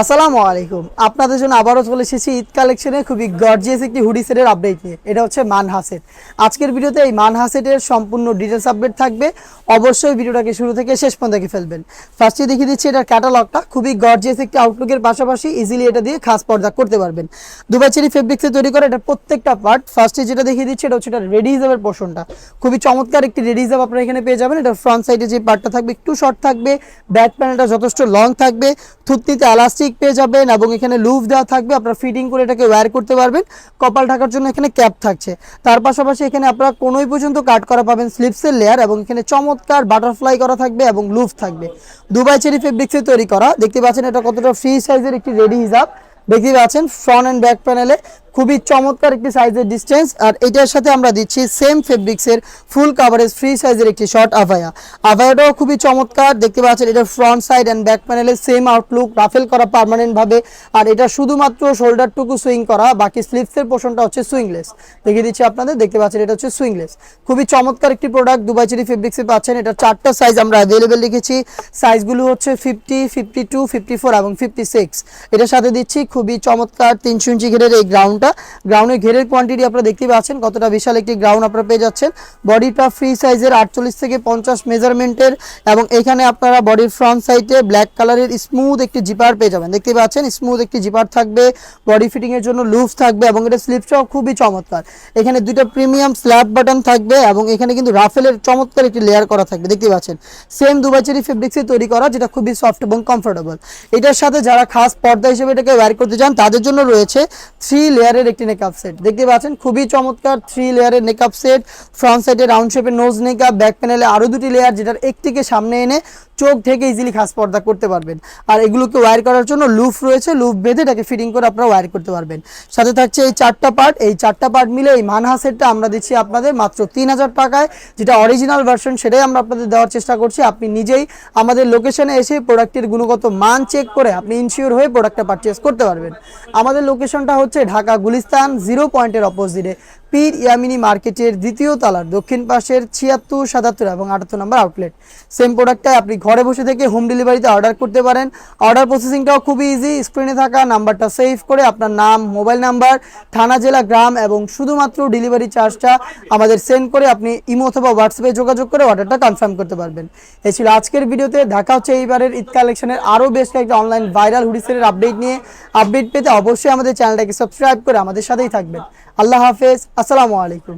আসসালামু আলাইকুম। আপনাদের জন্য আবারও চলে এসেছি ঈদ কালেকশনে খুবই গর্জিয়াস একটি হুডি সেটের আপডেট নিয়ে। এটা হচ্ছে মানহা সেট। আজকের ভিডিওতে এই মানহা সেটের সম্পূর্ণ ডিটেলস আপডেট থাকবে। অবশ্যই ভিডিওটাকে শুরু থেকে শেষ পর্যন্ত দেখে ফেলবেন। ফার্স্টে দেখিয়ে দিচ্ছি এটার ক্যাটালগটা। খুবই গর্জিয়াস একটি আউটলুকের পাশাপাশি ইজিলি এটা দিয়ে খাস পর্দা করতে পারবেন। দুবাই চেরি ফেব্রিক্সে তৈরি করা এটা প্রত্যেকটা পার্ট। ফার্স্টে যেটা দেখিয়ে দিচ্ছি এটা হচ্ছে এটা রেডি হিসাবের পোর্শনটা। খুবই চমৎকার একটি রেডি হিসাব আপনারা এখানে পেয়ে যাবেন। এটা ফ্রন্ট সাইডে যে পার্টটা থাকবে একটু শর্ট থাকবে, ব্যাক প্যানেলটা যথেষ্ট লং থাকবে, থুতনিতে এলাস্টিক পেয়ে যাবেন এবং এখানে লুফ দেওয়া থাকবে। আপনারা ফিটিং করে এটাকে ওয়্যার করতে পারবেন। কপাল ঢাকার জন্য এখানে ক্যাপ থাকছে। তার পাশাপাশি এখানে আপনারা কোনোই পর্যন্ত কাট করা পাবেন স্লিপসের লেয়ার এবং এখানে চমৎকার বাটারফ্লাই করা থাকবে এবং লুফ থাকবে। দুবাই চেরি ফেব্রিক্সে তৈরি করা। দেখতে পাচ্ছেন এটা কতটা ফ্রি সাইজের একটি রেডি হিসাব। দেখতে পাচ্ছেন ফ্রন্ট অ্যান্ড ব্যাক প্যানেলে খুবই চমৎকার একটি সাইজের ডিস্টেন্স। আর এটার সাথে আমরা দিচ্ছি সেম ফেব্রিক্সের ফুল কাভারেজ ফ্রি সাইজের একটি শর্ট আভায়াটাও খুবই চমৎকার। দেখতে পাচ্ছেন এটা ফ্রন্ট সাইড অ্যান্ড ব্যাক প্যানেলে সেম আউটলুক, রাফেল করা পার্মানেন্ট ভাবে। আর এটা শুধুমাত্র শোল্ডারটুকু সুইং করা, বাকি স্লিভসের পোর্শনটা হচ্ছে সুইংলেস। দেখিয়ে দিচ্ছি আপনাদের। দেখতে পাচ্ছেন এটা হচ্ছে সুইংলেস। খুবই চমৎকার একটি প্রোডাক্ট দুবাই চেরি ফেব্রিক্সে পাচ্ছেন। এটা 4টা সাইজ আমরা অ্যাভেলেবেল রেখেছি। সাইজগুলো হচ্ছে 50, 52, 54 এবং 56। এটার সাথে দিচ্ছি খুবই চমৎকার 300 ইঞ্চি ঘেরের এই গ্রাউন্ডের ঘেরের কোয়ান্টিটি আপনারা দেখতে পাচ্ছেন কতটা বিশাল একটি গ্রাউন্ড আপনারা পেয়ে যাচ্ছেন। বডিটা ফ্রি সাইজের 48 থেকে 50 মেজারমেন্টের এবং এখানে আপনারা বডির ফ্রন্ট সাইডে ব্ল্যাক কালারের স্মুথ একটি জিপার পেয়ে যাবেন। দেখতে পাচ্ছেন স্মুথ একটি জিপার থাকবে, বডি ফিটিং এর জন্য লুফ থাকবে এবং এটা স্লিপসটাও খুবই চমৎকার। এখানে দুইটা প্রিমিয়াম স্ল্যাব বাটন থাকবে এবং এখানে কিন্তু রাফেলের চমৎকার একটি লেয়ার করা থাকবে। দেখতে পাচ্ছেন সেম দুবাই চেরি ফেব্রিক্সে তৈরি করা, যেটা খুবই সফট এবং কমফোর্টেবল। এটার সাথে যারা খাস পর্দা হিসেবে এটাকে ওয়্যার করতে চান তাদের জন্য রয়েছে 3 লেয়ারের একটি নেকআপ সেট। দেখতে পাচ্ছেন খুবই চমৎকার 3 লেয়ারের নেকআপ সেট। ফ্রন্ট সাইডে রাউন্ড শেপের নোজ নেকআপ, ব্যাক প্যানেলে আরো দুটি লেয়ার, যেটার একটিকে সামনে এনে চোখ ঢেকে ইজিলি খাস পর্দা করতে পারবেন। আর এগুলোকে ওয়্যার করার জন্য লুফ রয়েছে, লুফ বেঁধে এটাকে ফিটিং করে আপনারা ওয়্যার করতে পারবেন। সাথে থাকছে এই 4টা পার্ট। এই 4টা পার্ট মিলে এই মানহা সেটটা আমরা দিচ্ছি আপনাদের মাত্র 3000 টাকায়। যেটা অরিজিনাল ভার্সন সেটাই আমরা আপনাদের দেওয়ার চেষ্টা করছি। আপনি নিজেই আমাদের লোকেশনে এসে প্রোডাক্টের গুণগত মান চেক করে আপনি ইনশিওর হয়ে প্রোডাক্টটা পারচেজ করতে পারবেন। আমাদের লোকেশনটা হচ্ছে ঢাকা গুলিস্তান 0 পয়েন্টের অপোজিটে পীর ইয়ামিনী মার্কেটের 2য় তলার দক্ষিণ পাশের 76, 77 এবং 78 নম্বর আউটলেট। সেম প্রোডাক্টটাই আপনি ঘরে বসে থেকে হোম ডেলিভারিতে অর্ডার করতে পারেন। অর্ডার প্রসেসিংটাও খুবই ইজি। স্ক্রিনে থাকা নাম্বারটা সেভ করে আপনার নাম, মোবাইল নাম্বার, থানা, জেলা, গ্রাম এবং শুধুমাত্র ডেলিভারি চার্জটা আমাদের সেন্ড করে আপনি ইমো অথবা হোয়াটসঅ্যাপে যোগাযোগ করে অর্ডারটা কনফার্ম করতে পারবেন। এই ছিল আজকের ভিডিওতে। দেখা হচ্ছে এইবারের ঈদ কালেকশনের আরও বেশ কয়েকটা অনলাইন ভাইরাল হুডি সেটের আপডেট নিয়ে। আপডেট পেতে অবশ্যই আমাদের চ্যানেলটাকে সাবস্ক্রাইব করে আমাদের সাথেই থাকবেন। আল্লাহ হাফেজ। আসসালামু আলাইকুম।